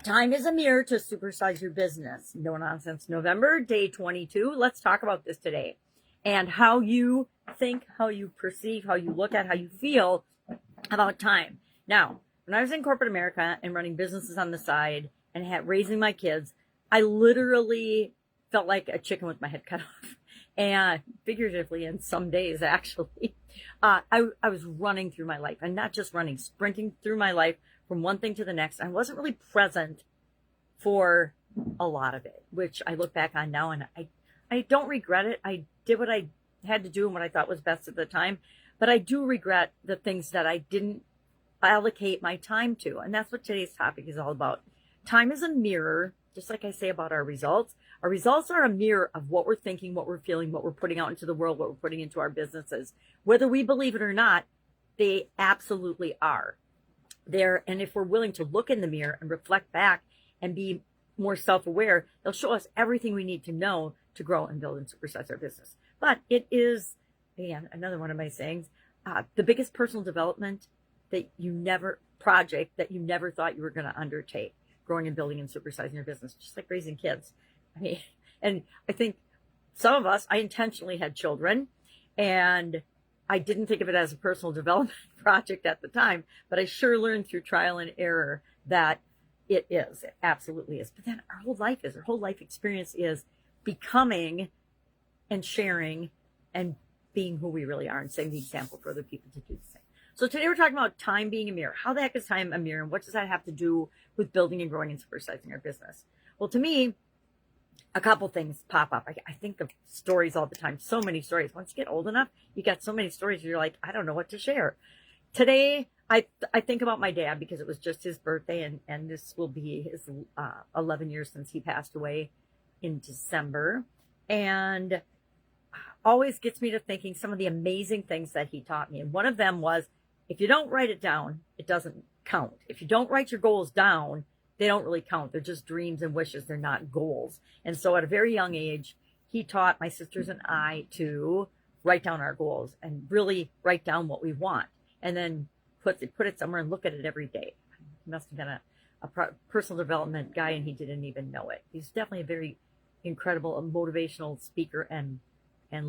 Time is a mirror to supersize your business. No Nonsense November, day 22. Let's talk about this today and how you think, how you perceive, how you look at, how you feel about time. Now, when I was in corporate America and running businesses on the side and raising my kids, I literally felt like a chicken with my head cut off. And figuratively, in some days, actually, I was running through my life, and not just running, sprinting through my life from one thing to the next. I wasn't really present for a lot of it, which I look back on now, and I don't regret it. I did what I had to do and what I thought was best at the time, but I do regret the things that I didn't allocate my time to. And that's what today's topic is all about. Time is a mirror, just like I say about our results. Our results are a mirror of what we're thinking, what we're feeling, what we're putting out into the world, what we're putting into our businesses. Whether we believe it or not, they absolutely are there. And if we're willing to look in the mirror and reflect back and be more self-aware, they'll show us everything we need to know to grow and build and supersize our business. But it is, again, another one of my sayings, the biggest personal development project that you never thought you were going to undertake, growing and building and supersizing your business, just like raising kids. I mean, and I think some of us, I intentionally had children, and I didn't think of it as a personal development project at the time, but I sure learned through trial and error that it is. It absolutely is. But then our whole life experience is becoming and sharing and being who we really are and setting the example for other people to do the same. So today we're talking about time being a mirror. How the heck is time a mirror, and what does that have to do with building and growing and supersizing our business? Well, to me, a couple things pop up. I think of stories all the time, so many stories. Once you get old enough, you got so many stories, you're like, I don't know what to share. Today, I think about my dad because it was just his birthday, and this will be his 11 years since he passed away in December. And always gets me to thinking some of the amazing things that he taught me. And one of them was, if you don't write it down, it doesn't count. If you don't write your goals down, they don't really count. They're just dreams and wishes. They're not goals. And so at a very young age, he taught my sisters and I to write down our goals and really write down what we want, and then put it somewhere and look at it every day. He must have been a personal development guy, and he didn't even know it. He's definitely a very incredible, motivational speaker and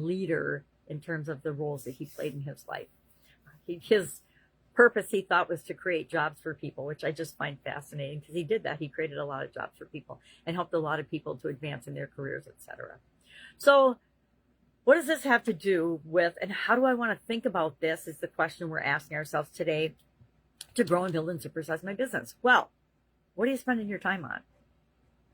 leader in terms of the roles that he played in his life. His purpose, he thought, was to create jobs for people, which I just find fascinating, because he did that. He created a lot of jobs for people and helped a lot of people to advance in their careers, etc. So what does this have to do with, and how do I want to think about this, is the question we're asking ourselves today to grow and build and supersize my business. Well, what are you spending your time on?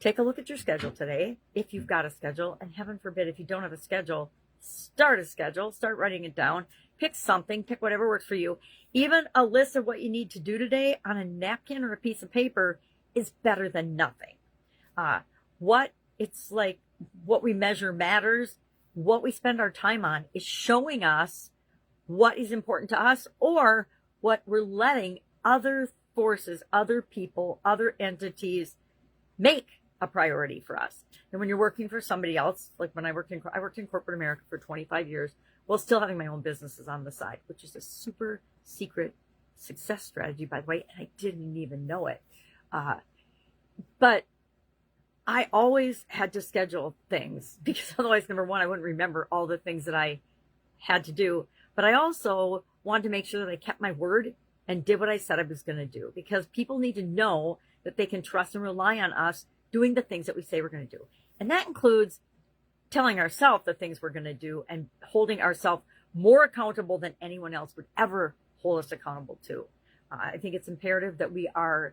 Take a look at your schedule today, if you've got a schedule, and heaven forbid, if you don't have a schedule, start a schedule, start writing it down, pick something, pick whatever works for you. Even a list of what you need to do today on a napkin or a piece of paper is better than nothing. What we measure matters. What we spend our time on is showing us what is important to us, or what we're letting other forces, other people, other entities make a priority for us. And when you're working for somebody else, like when I worked in corporate America for 25 years, while still having my own businesses on the side, which is a super secret success strategy, by the way, and I didn't even know it. But I always had to schedule things, because otherwise, number one, I wouldn't remember all the things that I had to do. But I also wanted to make sure that I kept my word and did what I said I was going to do, because people need to know that they can trust and rely on us doing the things that we say we're going to do. And that includes telling ourselves the things we're going to do and holding ourselves more accountable than anyone else would ever hold us accountable to. I think it's imperative that we are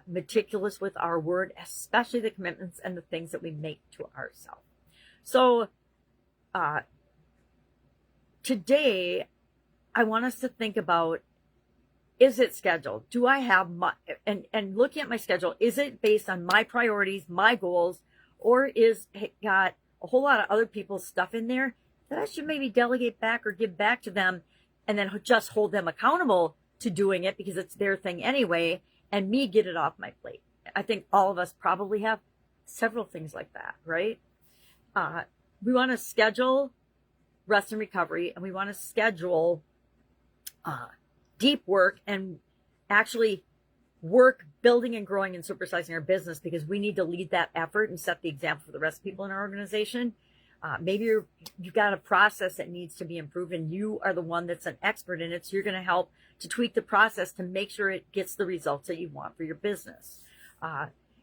meticulous with our word, especially the commitments and the things that we make to ourselves. So today, I want us to think about, is it scheduled? Do I have and looking at my schedule, is it based on my priorities, my goals, or is it got a whole lot of other people's stuff in there that I should maybe delegate back or give back to them, and then just hold them accountable to doing it because it's their thing anyway, and me get it off my plate? I think all of us probably have several things like that, right? We want to schedule rest and recovery, and we want to schedule deep work, and actually work building and growing and supersizing our business because we need to lead that effort and set the example for the rest of the people in our organization. Maybe you've got a process that needs to be improved and you are the one that's an expert in it. So you're going to help to tweak the process to make sure it gets the results that you want for your business.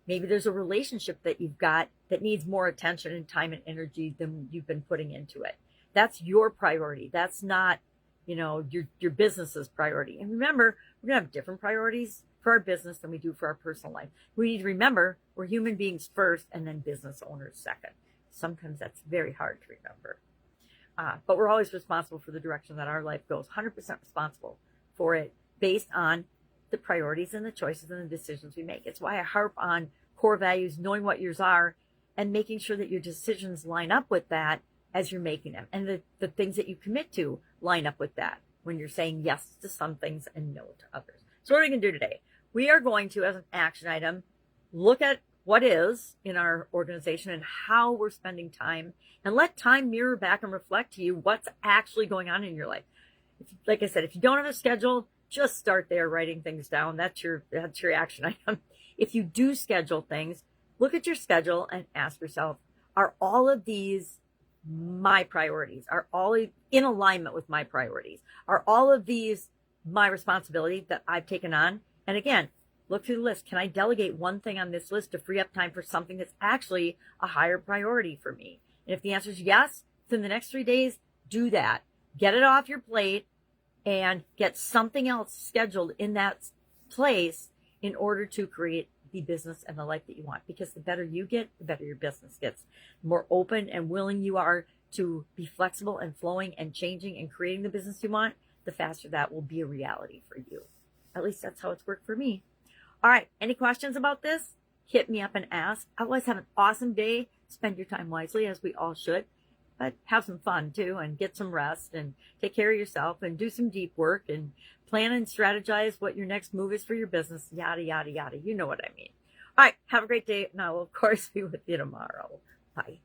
Maybe there's a relationship that you've got that needs more attention and time and energy than you've been putting into it. That's your priority. That's not, your business's priority. And remember, we're going to have different priorities for our business than we do for our personal life. We need to remember we're human beings first and then business owners second. Sometimes that's very hard to remember. But we're always responsible for the direction that our life goes, 100% responsible for it based on the priorities and the choices and the decisions we make. It's why I harp on core values, knowing what yours are, and making sure that your decisions line up with that as you're making them. And the things that you commit to line up with that when you're saying yes to some things and no to others. So what are we going to do today? We are going to, as an action item, look at what is in our organization and how we're spending time, and let time mirror back and reflect to you what's actually going on in your life. Like I said, if you don't have a schedule, just start there writing things down. That's your action item. If you do schedule things, look at your schedule and ask yourself, are all of these my priorities? Are all in alignment with my priorities? Are all of these my responsibility that I've taken on? And again, look through the list. Can I delegate one thing on this list to free up time for something that's actually a higher priority for me? And if the answer is yes, within the next 3 days, do that. Get it off your plate and get something else scheduled in that place in order to create the business and the life that you want. Because the better you get, the better your business gets. The more open and willing you are to be flexible and flowing and changing and creating the business you want, the faster that will be a reality for you. At least that's how it's worked for me. All right, any questions about this? Hit me up and ask. Otherwise, have an awesome day. Spend your time wisely, as we all should. But have some fun, too, and get some rest, and take care of yourself, and do some deep work, and plan and strategize what your next move is for your business, yada, yada, yada. You know what I mean. All right, have a great day, and I will, of course, be with you tomorrow. Bye.